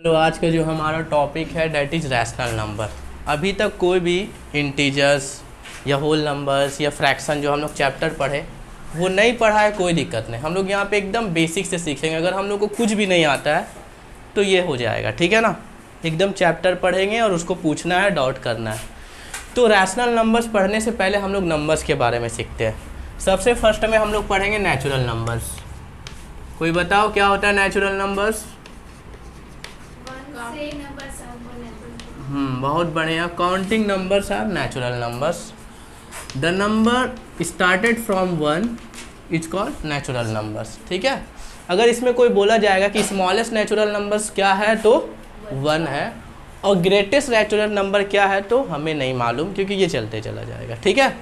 चलो आज का जो हमारा टॉपिक है डैट इज़ रैशनल नंबर। अभी तक कोई भी इंटीजर्स या होल नंबर्स या फ्रैक्शन जो हम लोग चैप्टर पढ़े वो नहीं पढ़ा है, कोई दिक्कत नहीं। हम लोग यहाँ पे एकदम बेसिक से सीखेंगे। अगर हम लोग को कुछ भी नहीं आता है तो ये हो जाएगा, ठीक है ना। एकदम चैप्टर पढ़ेंगे और उसको पूछना है, डाउट करना है। तो रैशनल नंबर्स पढ़ने से पहले हम लोग नंबर्स के बारे में सीखते हैं। सबसे फर्स्ट में हम लोग पढ़ेंगे नेचुरल नंबर्स। कोई बताओ क्या होता है नेचुरल नंबर्स? बहुत बढ़िया। Counting numbers are natural numbers. The number started from 1 is called natural numbers, ठीक है। अगर इसमें कोई बोला जाएगा कि स्मॉलेस्ट नेचुरल नंबर्स क्या है तो 1 है, और ग्रेटेस्ट नेचुरल नंबर क्या है तो हमें नहीं मालूम, क्योंकि ये चलते चला जाएगा, ठीक है।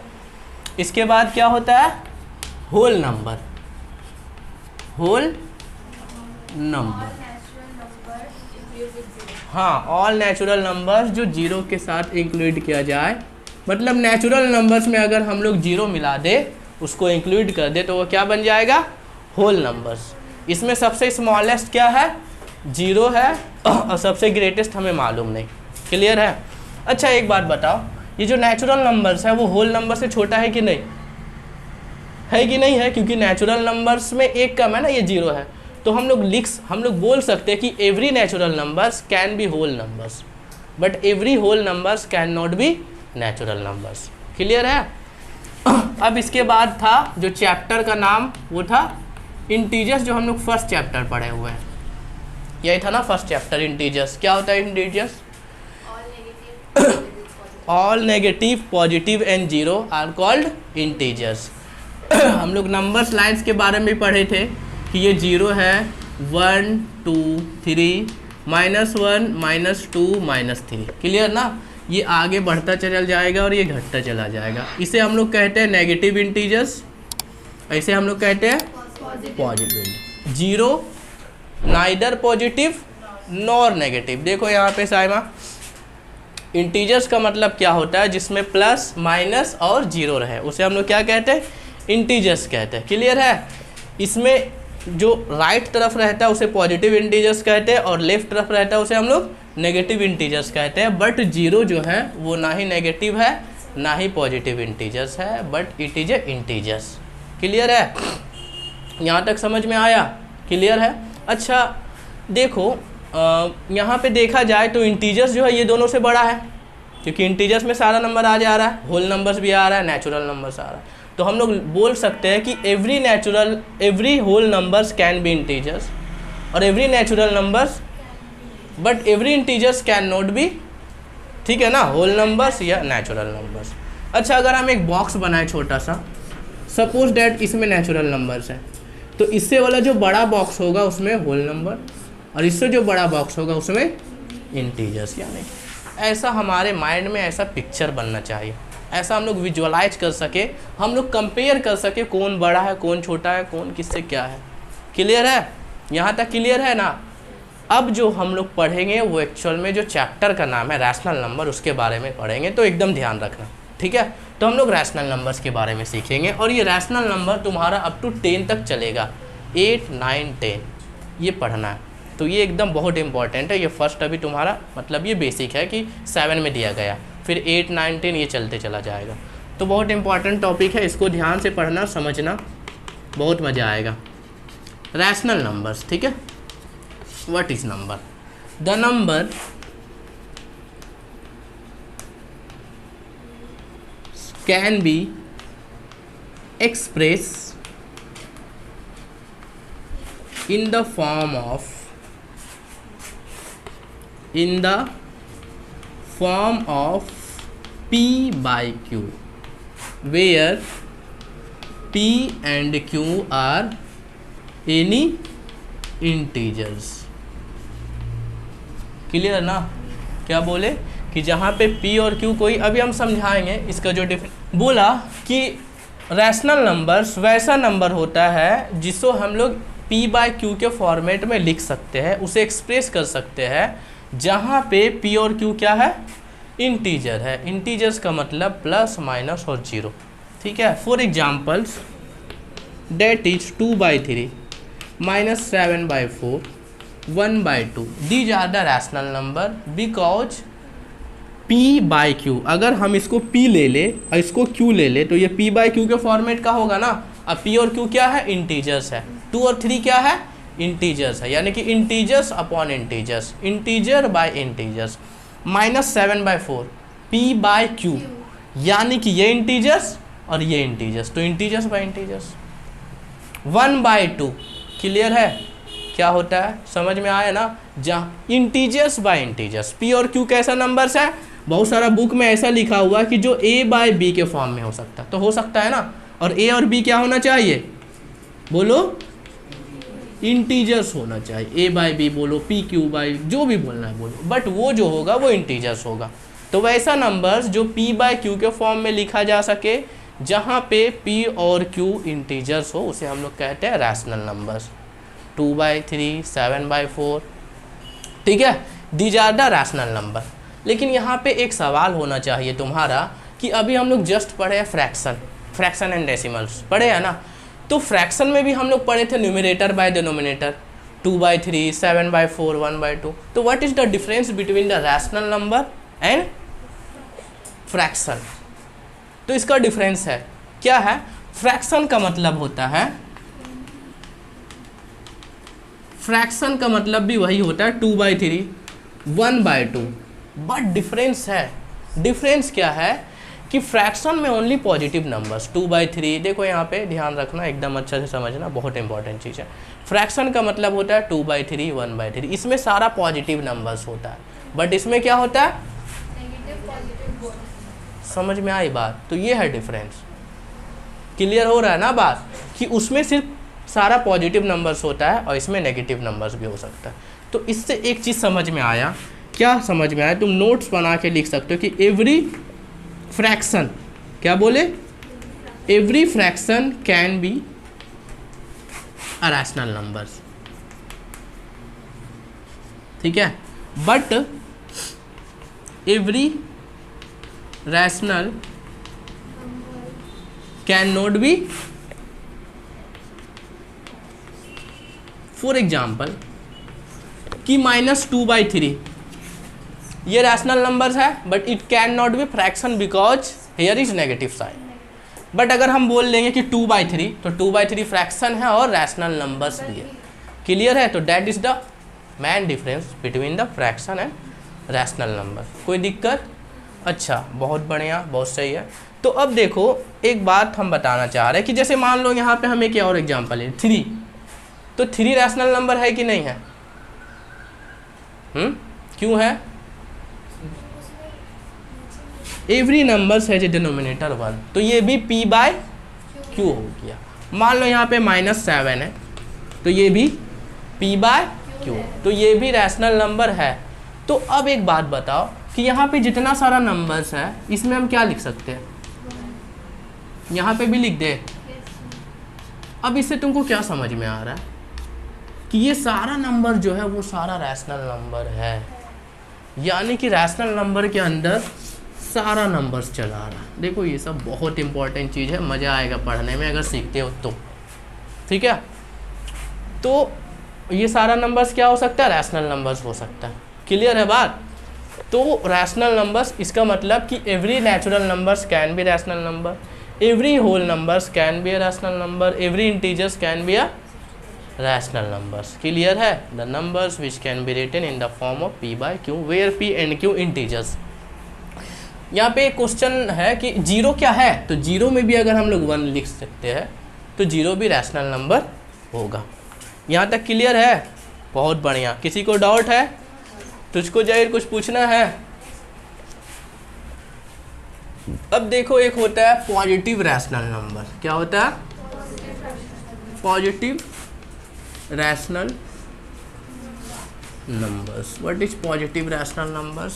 इसके बाद क्या होता है? Whole number. होल नंबर, हाँ, ऑल नेचुरल नंबर्स जो जीरो के साथ इंक्लूड किया जाए। मतलब नेचुरल नंबर्स में अगर हम लोग जीरो मिला दे, उसको इंक्लूड कर दे, तो वो क्या बन जाएगा? Whole numbers. इसमें सबसे स्मॉलेस्ट क्या है? जीरो है, और सबसे ग्रेटेस्ट हमें मालूम नहीं। क्लियर है? अच्छा एक बात बताओ, ये जो नेचुरल नंबर्स है वो होल नंबर से छोटा है कि नहीं? है कि नहीं है? क्योंकि नेचुरल नंबर्स में एक कम है ना, ये जीरो है। तो हम लोग बोल सकते हैं कि every natural numbers can be whole numbers, but every whole numbers can not be natural numbers. Clear है? अब इसके बाद था जो चैप्टर का नाम, वो था इंटीजर्स, जो हम लोग फर्स्ट चैप्टर पढ़े हुए हैं। यही था ना फर्स्ट चैप्टर, इंटीजर्स। क्या होता है integers? All negative, positive and zero are called integers. हम लोग नंबर्स लाइन्स के बारे में पढ़े थे कि ये जीरो है, 1 2 3, -1 -2 -3। क्लियर ना? ये आगे बढ़ता चल जाएगा और ये घटता चला जाएगा। इसे हम लोग कहते हैं नेगेटिव इंटीजर्स, ऐसे हम लोग कहते हैं positive. Zero neither positive nor negative. देखो यहाँ पे साइमा, इंटीजर्स का मतलब क्या होता है? जिसमें प्लस, माइनस और जीरो रहे, उसे हम लोग क्या कहते हैं? इंटीजर्स कहते हैं। क्लियर है? इसमें जो राइट तरफ रहता है उसे पॉजिटिव इंटीजर्स कहते हैं, और लेफ्ट तरफ रहता है उसे हम लोग नेगेटिव इंटीजर्स कहते हैं। बट जीरो जो है वो ना ही नेगेटिव है ना ही पॉजिटिव इंटीजर्स है, but it is a integers. Clear है? यहाँ तक समझ में आया? क्लियर है? अच्छा देखो, यहाँ पे देखा जाए तो इंटीजर्स जो है ये दोनों से बड़ा है, क्योंकि इंटीजर्स में सारा नंबर आ जा रहा है, होल नंबर्स भी आ रहा है, नेचुरल नंबर्स आ रहा है। तो हम लोग बोल सकते हैं कि every whole numbers can be integers, और every natural numbers, but every integers can not be, ठीक है ना, होल नंबर्स या नेचुरल नंबर्स। अच्छा अगर हम एक बॉक्स बनाए छोटा सा, सपोज डैट इसमें नेचुरल नंबर्स है, तो इससे वाला जो बड़ा बॉक्स होगा उसमें होल नंबर, और इससे जो बड़ा बॉक्स होगा उसमें इंटीजर्स। यानी ऐसा हमारे माइंड में ऐसा पिक्चर बनना चाहिए, ऐसा हम लोग विजुअलाइज कर सके, हम लोग कंपेयर कर सके कौन बड़ा है कौन छोटा है, कौन किससे क्या है। क्लियर है? यहाँ तक क्लियर है ना? अब जो हम लोग पढ़ेंगे वो एक्चुअल में जो चैप्टर का नाम है रैशनल नंबर, उसके बारे में पढ़ेंगे, तो एकदम ध्यान रखना, ठीक है। तो हम लोग रैशनल नंबर्स के बारे में सीखेंगे, और ये रैशनल नंबर तुम्हारा अप टू 10 तक चलेगा, 8 9 10 ये पढ़ना है। तो ये एकदम बहुत इंपॉर्टेंट है। ये फर्स्ट अभी तुम्हारा मतलब ये बेसिक है कि 7 में दिया गया, फिर 8 9 10 ये चलते चला जाएगा। तो बहुत इंपॉर्टेंट टॉपिक है, इसको ध्यान से पढ़ना, समझना, बहुत मज़ा आएगा। रैशनल नंबर्स, ठीक है। What is number? The number can be express in the form of P by Q, where P and Q are any integers। Clear ना? क्या बोले कि जहाँ पे P और Q कोई, अभी हम समझाएंगे इसका जो बोला कि रैशनल नंबर्स वैसा नंबर होता है जिसको हम लोग P बाय Q के फॉर्मेट में लिख सकते हैं, उसे एक्सप्रेस कर सकते हैं, जहाँ पे P और Q क्या है? इंटीजर है। इंटीजर्स का मतलब प्लस, माइनस और जीरो, ठीक है। For examples that is 2/3 -7/4 1/2 these are the rational number because p by q, अगर हम इसको p ले ले और इसको q ले ले तो ये p बाई क्यू के फॉर्मेट का होगा ना। अब p और q क्या है, इंटीजर्स है, 2 और 3 क्या है, इंटीजर्स है, यानी कि integers upon integers, integer by integers. -7/4 p by q, यानी कि ये इंटीजर्स और ये इंटीजर्स, तो इंटीजर्स बाय इंटीजर्स। 1/2 क्लियर है क्या होता है, समझ में आया ना। जहाँ इंटीजर्स बाय इंटीजर्स, p और q कैसा नंबर्स है, बहुत सारा बुक में ऐसा लिखा हुआ कि जो a बाय b के फॉर्म में हो सकता है, तो हो सकता है ना। और a और b क्या होना चाहिए, बोलो, इंटीजर्स होना चाहिए, a बाय b बोलो, p q बाय, जो भी बोलना है बोलो, बट वो जो होगा वो इंटीजर्स होगा। तो वैसा नंबर्स जो p बाय q के फॉर्म में लिखा जा सके, जहाँ पे p और q इंटीजर्स हो, उसे हम लोग कहते हैं रैशनल नंबर्स। 2/3, 7/4, ठीक है, these are the rational number. लेकिन यहाँ पे एक सवाल होना चाहिए तुम्हारा कि अभी हम लोग जस्ट पढ़े हैं फ्रैक्शन एंड डेसिमल्स पढ़े हैं ना, तो फ्रैक्शन में भी हम लोग पढ़े थे न्यूमरेटर बाय डिनोमिनेटर, 2/3, 7/4, 1/2। तो what is the difference between the rational number and fraction, तो इसका डिफरेंस है क्या है। फ्रैक्शन का मतलब होता है, फ्रैक्शन का मतलब भी वही होता है 2/3, 1/2, बट डिफरेंस है, डिफरेंस क्या है कि फ्रैक्शन में ओनली पॉजिटिव नंबर्स, 2/3, देखो यहाँ पे ध्यान रखना, एकदम अच्छा से समझना, बहुत इंपॉर्टेंट चीज़ है। फ्रैक्शन का मतलब होता है 2/3, 1/3, इसमें सारा पॉजिटिव नंबर्स होता है, बट इसमें क्या होता है, समझ में आई बात। तो ये है डिफरेंस, क्लियर हो रहा है ना बात, कि उसमें सिर्फ सारा पॉजिटिव नंबर्स होता है और इसमें नेगेटिव नंबर्स भी हो सकता है। तो इससे एक चीज़ समझ में आया, क्या समझ में आया, तुम नोट्स बना के लिख सकते हो कि एवरी फ्रैक्शन, क्या बोले, every fraction can be a rational numbers, ठीक है, but every rational can not be, for example कि -2/3 ये रैशनल नंबर्स है, but it can not be fraction because here is negative sign. But अगर हम बोल लेंगे कि 2/3, तो 2/3 फ्रैक्शन है और रैशनल नंबर्स भी है, क्लियर है। तो that is the main difference between the fraction and rational number. कोई दिक्कत, अच्छा, बहुत बढ़िया, बहुत सही है। तो अब देखो एक बात हम बताना चाह रहे हैं कि जैसे मान लो यहाँ पे हम एक और एग्जाम्पल है 3, तो 3 रैशनल नंबर है कि नहीं है, क्यों है, एवरी नंबर्स है जो डिनोमिनेटर 1, तो ये भी p बाय q हो गया। मान लो यहाँ पे -7 है, तो ये भी p बाय q, तो ये भी रैशनल नंबर है। तो अब एक बात बताओ कि यहाँ पे जितना सारा नंबर्स है, इसमें हम क्या लिख सकते हैं, यहाँ पे भी लिख दे। अब इससे तुमको क्या समझ में आ रहा है कि ये सारा नंबर जो है वो सारा रैशनल नंबर है, यानी कि रैशनल नंबर के अंदर सारा नंबर्स चला रहा है। देखो ये सब बहुत इंपॉर्टेंट चीज़ है, मज़ा आएगा पढ़ने में अगर सीखते हो तो, ठीक है। तो ये सारा नंबर्स क्या हो सकता है, रैशनल नंबर्स हो सकता है, क्लियर है बात। तो रैशनल नंबर्स, इसका मतलब कि every natural numbers can be rational number, every whole numbers can be a rational number, every integers can be a rational numbers, clear है। The numbers which can be written in the form of p by q, where p and q integers. यहाँ पे एक question है कि 0 क्या है, तो 0 में भी अगर हम लोग 1 लिख सकते हैं तो 0 भी रैशनल नंबर होगा। यहाँ तक क्लियर है, बहुत बढ़िया। किसी को डाउट है, तुझको जाहिर कुछ पूछना है। अब देखो एक होता है पॉजिटिव रैशनल नंबर, क्या होता है, positive rational numbers. What is positive rational numbers,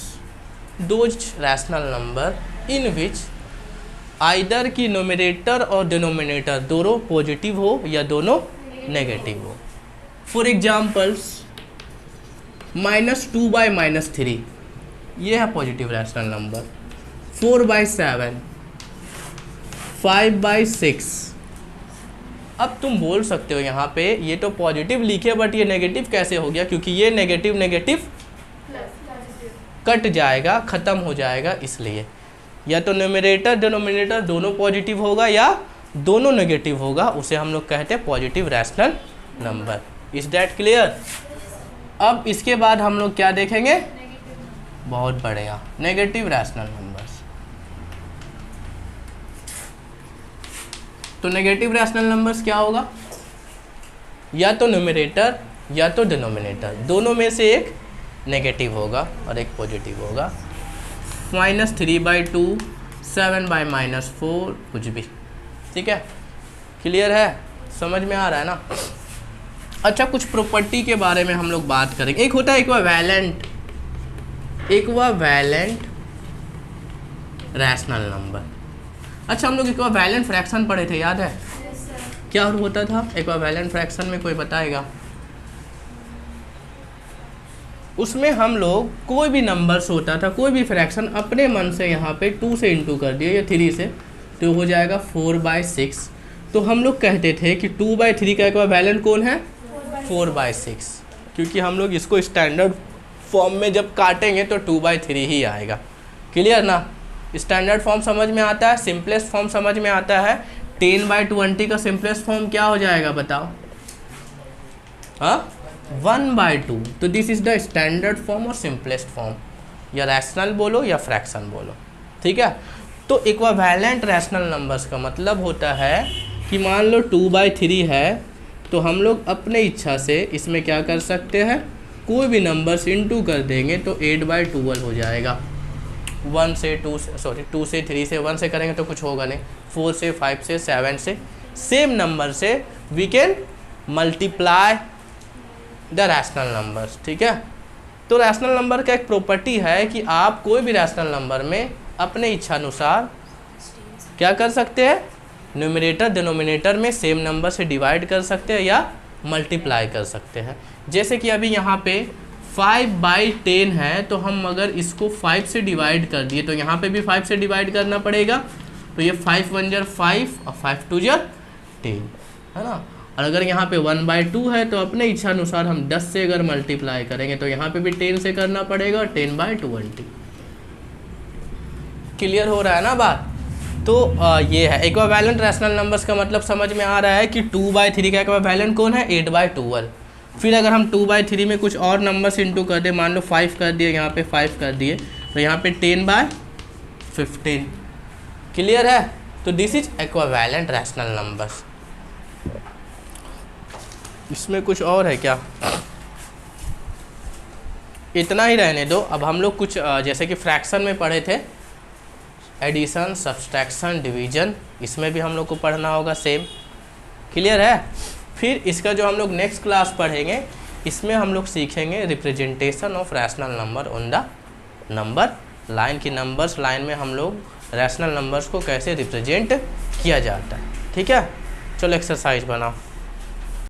those rational number in which either की न्यूमरेटर और डिनोमिनेटर दोनों पॉजिटिव हो या दोनों नेगेटिव हो। फॉर एग्जाम्पल्स -2/-3 ये है पॉजिटिव रैशनल नंबर, 4/7, 5/6। अब तुम बोल सकते हो यहाँ पे ये तो पॉजिटिव लिखे बट ये नेगेटिव कैसे हो गया, क्योंकि ये नेगेटिव नेगेटिव कट जाएगा, ख़त्म हो जाएगा, इसलिए या तो न्यूमरेटर डिनोमिनेटर दोनों पॉजिटिव होगा या दोनों नेगेटिव होगा, उसे हम लोग कहते हैं positive rational number. Is that clear? अब इसके बाद हम लोग क्या देखेंगे? बहुत बढ़िया, नेगेटिव रैशनल नंबर्स। तो नेगेटिव रैशनल नंबर्स क्या होगा? या तो न्यूमरेटर या तो डिनोमिनेटर, दोनों में से एक नेगेटिव होगा और एक पॉजिटिव होगा। -3/2, 7/-4, कुछ भी, ठीक है? क्लियर है? समझ में आ रहा है ना? अच्छा, कुछ प्रॉपर्टी के बारे में हम लोग बात करेंगे। एक होता है इक्विवेलेंट रैशनल नंबर। अच्छा, हम लोग इक्विवेलेंट फ्रैक्शन पढ़े थे, याद है? क्या होता था इक्विवेलेंट फ्रैक्शन में, कोई बताएगा? उसमें हम लोग कोई भी नंबर्स होता था, कोई भी फ्रैक्शन अपने मन से यहाँ पे 2 से इंटू कर दिए या 3 से, तो हो जाएगा 4/6। तो हम लोग कहते थे कि 2/3 का इक्विवेलेंट कौन है? 4/6, क्योंकि हम लोग इसको स्टैंडर्ड फॉर्म में जब काटेंगे तो 2/3 ही आएगा। क्लियर ना? स्टैंडर्ड फॉर्म समझ में आता है, सिंपलेस्ट फॉर्म समझ में आता है। 10/20 का सिंपलेस्ट फॉर्म क्या हो जाएगा बताओ? हाँ, 1/2। तो this is the standard form और सिंपलेस्ट फॉर्म, या रैशनल बोलो या फ्रैक्शन बोलो, ठीक है? तो इक्विवेलेंट रैशनल नंबर्स का मतलब होता है कि मान लो 2/3 है, तो हम लोग अपने इच्छा से इसमें क्या कर सकते हैं, कोई भी नंबर्स इंटू कर देंगे तो 8/12 हो जाएगा। 2 से 3 से 1 से करेंगे तो कुछ होगा नहीं, 4 से 5 से 7 से, सेम नंबर से we can multiply the rational numbers, ठीक है? तो रैशनल नंबर का एक प्रॉपर्टी है कि आप कोई भी रैशनल नंबर में अपने इच्छानुसार क्या कर सकते हैं, न्यूमरेटर डिनोमिनेटर में सेम नंबर से डिवाइड कर सकते हैं या मल्टीप्लाई कर सकते हैं। जैसे कि अभी यहाँ पे 5/10 है, तो हम अगर इसको 5 से डिवाइड कर दिए तो यहाँ पे भी 5 से डिवाइड करना पड़ेगा, तो ये 5 1 jar 5 और 5 2 jar 10, है ना? और अगर यहाँ पे 1/2 है तो अपने इच्छानुसार हम 10 से अगर मल्टीप्लाई करेंगे तो यहाँ पे भी 10 से करना पड़ेगा और 10/20। क्लियर हो रहा है ना बात? तो ये है इक्विवेलेंट रैशनल नंबर्स का मतलब समझ में आ रहा है कि 2/3 का इक्विवेलेंट कौन है? 8/12। फिर अगर हम 2/3 में कुछ और नंबर्स इंटू कर दे, मान लो 5 कर दिए, यहाँ पे 5 कर दिए, तो यहाँ पे 10/15। क्लियर है? तो this is equivalent rational numbers. इसमें कुछ और है क्या? इतना ही रहने दो। अब हम लोग कुछ जैसे कि फ्रैक्शन में पढ़े थे, एडिशन, सब्सट्रैक्शन, डिवीजन, इसमें भी हम लोग को पढ़ना होगा सेम। क्लियर है? फिर इसका जो हम लोग नेक्स्ट क्लास पढ़ेंगे, इसमें हम लोग सीखेंगे representation of rational number on the number line की नंबर्स लाइन में हम लोग रैशनल नंबर्स को कैसे रिप्रेजेंट किया जाता है। ठीक है, चलो एक्सरसाइज बनाओ।